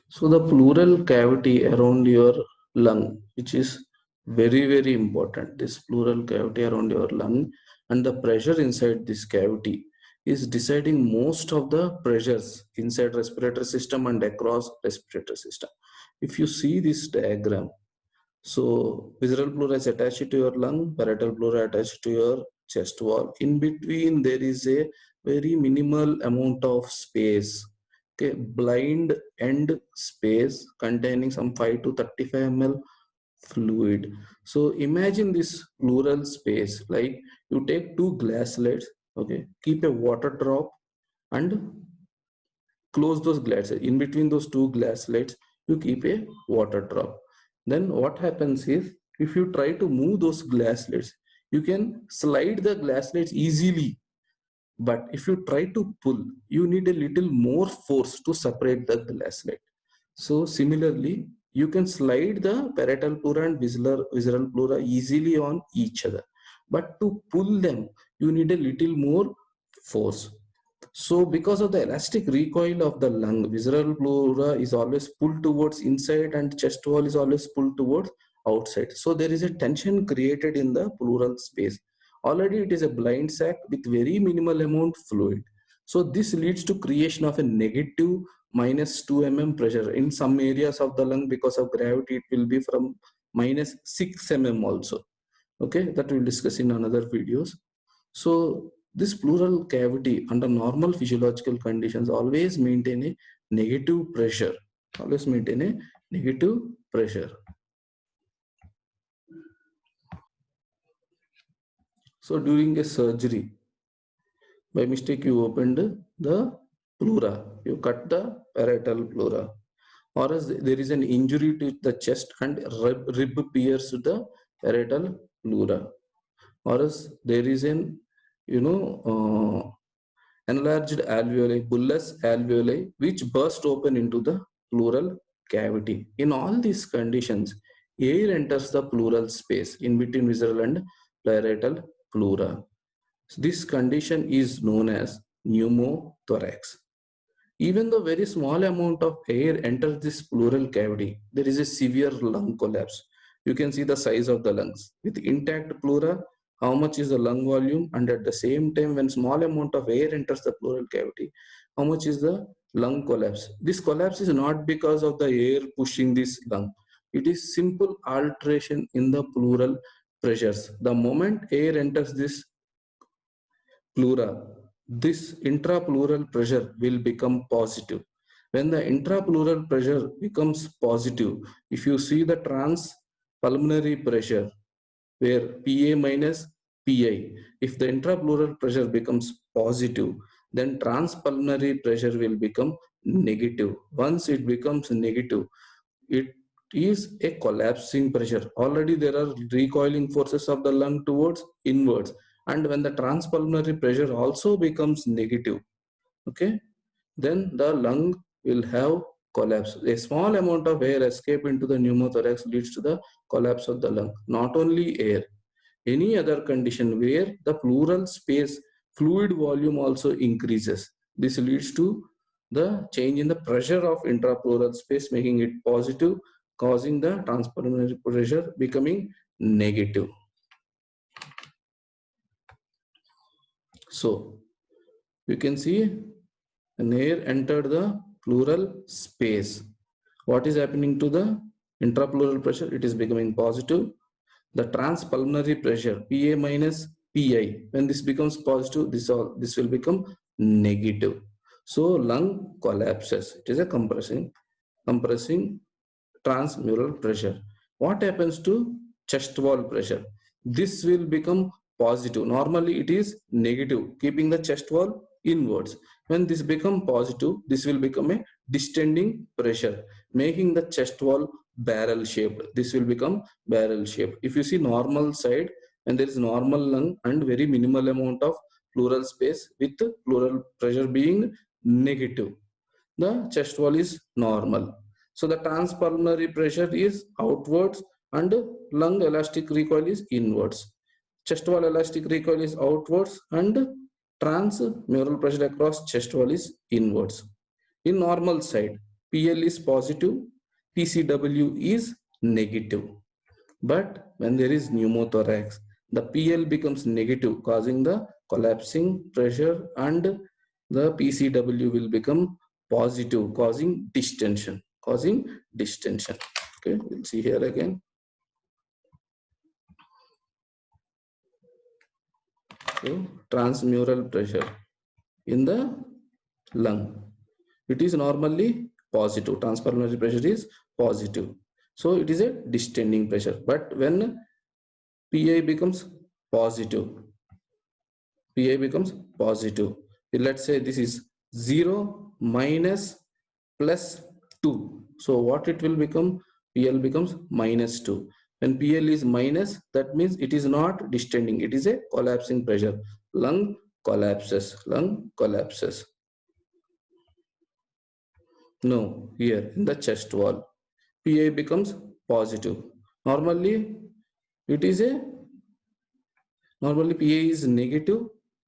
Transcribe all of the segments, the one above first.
So the pleural cavity around your lung, which is very important, this pleural cavity around your lung and the pressure inside this cavity is deciding most of the pressures inside respiratory system and across respiratory system. If you see this diagram, so visceral pleura is attached to your lung, parietal pleura attached to your chest wall. In between, there is a very minimal amount of space. Okay, blind end space containing some 5 to 35 ml fluid. So imagine this pleural space, like you take two glass slides, okay, keep a water drop and close those glasses. In between those two glass slides, you keep a water drop. Then what happens is, if you try to move those glass slides, you can slide the glass slides easily. But if you try to pull, you need a little more force to separate the glass slide. So similarly, you can slide the parietal pleura and visceral pleura easily on each other. But to pull them, you need a little more force. So because of the elastic recoil of the lung, visceral pleura is always pulled towards inside and chest wall is always pulled towards outside. So there is a tension created in the pleural space. Already it is a blind sac with very minimal amount fluid. So this leads to creation of a negative minus 2 mm pressure. In some areas of the lung, because of gravity, it will be from minus 6 mm also. Okay, that we'll discuss in another videos. So this pleural cavity under normal physiological conditions always maintain a negative pressure. Always maintain a negative pressure. So during a surgery, by mistake you opened the pleura, you cut the parietal pleura, or as there is an injury to the chest and rib pierced the parietal pleura, or as there is an enlarged alveoli, bullous alveoli, which burst open into the pleural cavity. In all these conditions, air enters the pleural space in between visceral and parietal pleura. This condition is known as pneumothorax. Even though very small amount of air enters this pleural cavity, there is a severe lung collapse. You can see the size of the lungs. With intact pleura, how much is the lung volume, and at the same time when small amount of air enters the pleural cavity, how much is the lung collapse. This collapse is not because of the air pushing this lung. It is simple alteration in the pleural pressures. The moment air enters this pleura, this intrapleural pressure will become positive. When the intrapleural pressure becomes positive, if you see the transpulmonary pressure, where PA minus PI, if the intrapleural pressure becomes positive, then transpulmonary pressure will become negative. Once it becomes negative, it is a collapsing pressure. Already there are recoiling forces of the lung towards inwards, and when the transpulmonary pressure also becomes negative, okay, then the lung will have collapse. A small amount of air escape into the pneumothorax leads to the collapse of the lung. Not only air, any other condition where the pleural space fluid volume also increases, this leads to the change in the pressure of intrapleural space, making it positive, causing the transpulmonary pressure becoming negative. So you can see an air entered the pleural space. What is happening to the intrapleural pressure? It is becoming positive. The transpulmonary pressure, PA minus PI, when this becomes positive, this will become negative. So lung collapses. It is a compressing transmural pressure. What happens to chest wall pressure? This will become positive. Normally it is negative, keeping the chest wall inwards. When this become positive, this will become a distending pressure, making the chest wall barrel shaped. This will become barrel shaped. If you see normal side, when there is normal lung and very minimal amount of pleural space with pleural pressure being negative, the chest wall is normal. So the transpulmonary pressure is outwards and lung elastic recoil is inwards. Chest wall elastic recoil is outwards and transmural pressure across chest wall is inwards. In normal side, PL is positive, PCW is negative. But when there is pneumothorax, the PL becomes negative, causing the collapsing pressure, and the PCW will become positive, causing distension. Okay, we'll see here again. So, transmural pressure in the lung. It is normally positive. Transpulmonary pressure is positive. So it is a distending pressure. But when PI becomes positive, PI becomes positive. Let's say this is 0 minus plus 2. So what it will become? PL becomes minus 2. When PL is minus, that means it is not distending. It is a collapsing pressure. Lung collapses. Lung collapses. No, here in the chest wall, PI becomes positive. Normally, it is a normally PI is negative,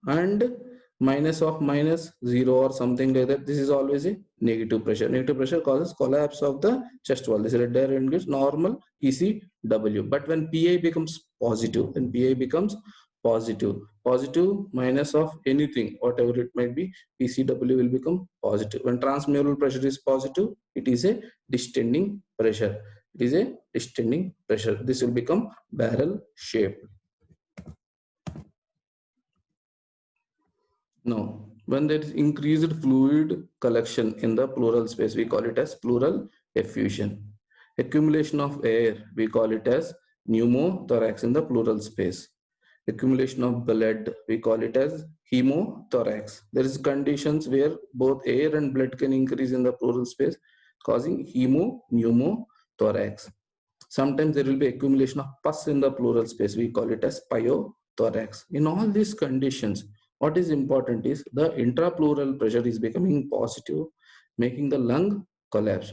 and minus of minus 0 or something like that. This is always a negative pressure. Negative pressure causes collapse of the chest wall. This red arrow indicates normal PCW. But when PI becomes positive, positive minus of anything, whatever it might be, PCW will become positive. When transmural pressure is positive, it is a distending pressure. This will become barrel shape. No, when there is increased fluid collection in the pleural space, we call it as pleural effusion. Accumulation of air, we call it as pneumothorax in the pleural space. Accumulation of blood, we call it as hemothorax. There is conditions where both air and blood can increase in the pleural space, causing pneumothorax. Sometimes there will be accumulation of pus in the pleural space. We call it as pyothorax. In all these conditions, what is important is the intrapleural pressure is becoming positive, making the lung collapse.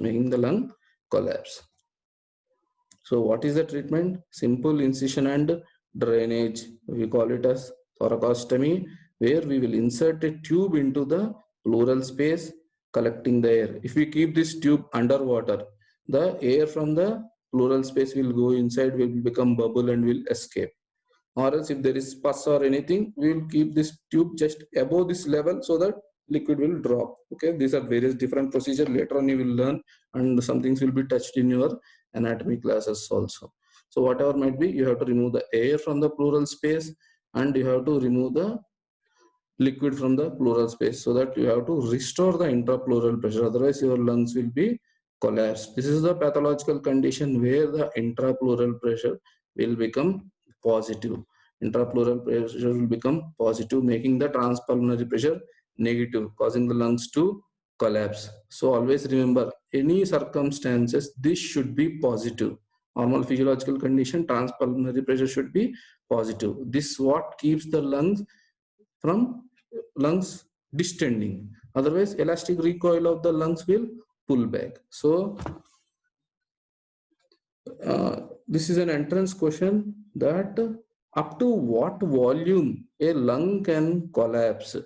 So what is the treatment? Simple incision and drainage. We call it as thoracostomy, where we will insert a tube into the pleural space, collecting the air. If we keep this tube underwater, the air from the pleural space will go inside, will become bubble and will escape. Or else if there is pus or anything, we will keep this tube just above this level so that liquid will drop. Okay, these are various different procedures. Later on you will learn, and some things will be touched in your anatomy classes also. So whatever might be, you have to remove the air from the pleural space, and you have to remove the liquid from the pleural space, so that you have to restore the intrapleural pressure. Otherwise your lungs will be collapsed. This is the pathological condition where the intrapleural pressure will become positive. Intrapleural pressure will become positive, making the transpulmonary pressure negative, causing the lungs to collapse. So always remember, any circumstances, this should be positive. Normal physiological condition, transpulmonary pressure should be positive. This is what keeps the lungs distending. Otherwise, elastic recoil of the lungs will pull back. So this is an entrance question, that up to what volume a lung can collapse.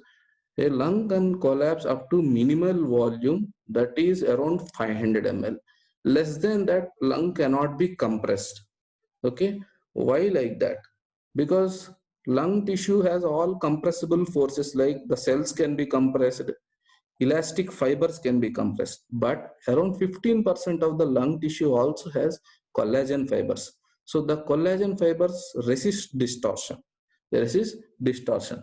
A lung can collapse up to minimal volume, that is around 500 ml. Less than that, lung cannot be compressed. Okay, why like that? Because lung tissue has all compressible forces, like the cells can be compressed, elastic fibers can be compressed, but around 15% of the lung tissue also has collagen fibers. So the collagen fibers resist distortion.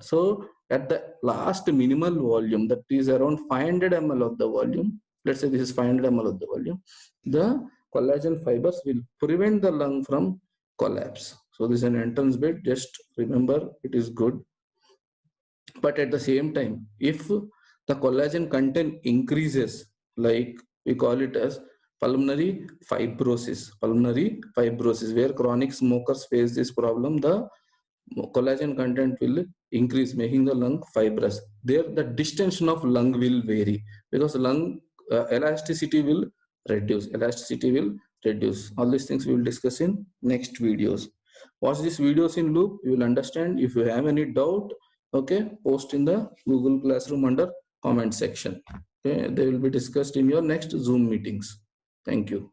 So at the last minimal volume, that is around 500 ml of the volume, let's say this is 500 ml of the volume, the collagen fibers will prevent the lung from collapse. So this is an entrance bit, just remember, it is good. But at the same time, if the collagen content increases, like we call it as pulmonary fibrosis, where chronic smokers face this problem, the collagen content will increase, making the lung fibrous. There the distension of lung will vary, because lung elasticity will reduce. All these things we will discuss in next videos. Watch these videos in loop, you will understand. If you have any doubt, okay, post in the Google Classroom under comment section. Okay, they will be discussed in your next Zoom meetings. Thank you.